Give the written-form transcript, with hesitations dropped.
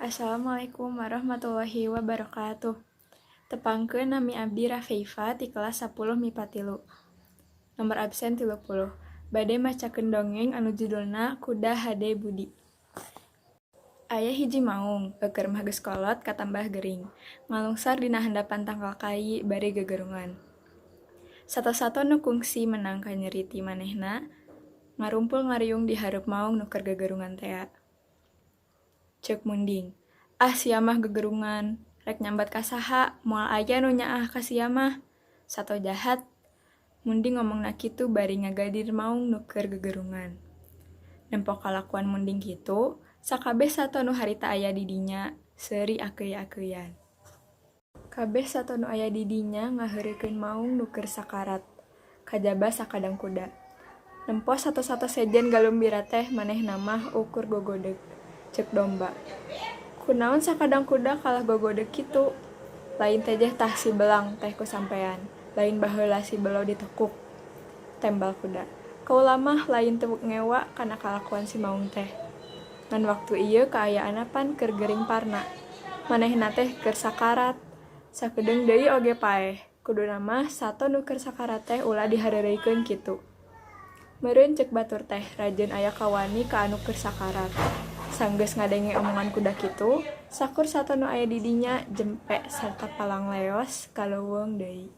Assalamualaikum warahmatullahi wabarakatuh. Tepangkeun nami abdi Rafeifa ti kelas 10 MIPA 3. Nomor absen 30. Bade macakeun dongeng anu judulna Kuda Hade Budi. Aya hiji maung, keur mah geus kolot katambah gering. Ngalungsar dina handapan tangkal kai bari gegerungan. Sato-sato nu kungsi menang ka nyeri ti manehna, ngarumpul ngariung di hareup maung nu keur gegerungan tea. Ceuk munding, sia mah gegerungan, rek nyambat ka saha, moal aya nu nyaah ka sia mah. Sato jahat, munding ngomongna kitu bari ngagadir maung nu keur gegerungan. Nempo kalakuan munding kitu, sakabeh sato nu harita aya di dinya seuri akeuy-akeuyan. Kabeh sato nu aya di dinya ngaheureukeun maung nu keur sakarat, kajaba sakadang kuda. Nempo sato-sato sejen galumbira teh manehna mah ukur gogodeg, ceuk domba. Kunaon sakadang kuda kalah gogodeg kitu? Lain teh tah si belang teh ku sampean, lain baheula si belo ditekuk. Tembal kuda. Kaula mah lain teu ngewa kana kalakuan si maung teh. Ngan waktu ieu kaayaanna pan keur gering parna. Manehna teh keur sakarat. Sakedeung deui oge paeh. Kuduna mah sato nu keur sakarat teh ulah dihareureuykeun kitu. Meureun ceuk batur teh rajin aya kawani ka anu keur sakarat. Sanggeus ngadenge omongan kuda kitu, sakur sato nu aya di dinya jempe sarta palang leos kaleuweung deui.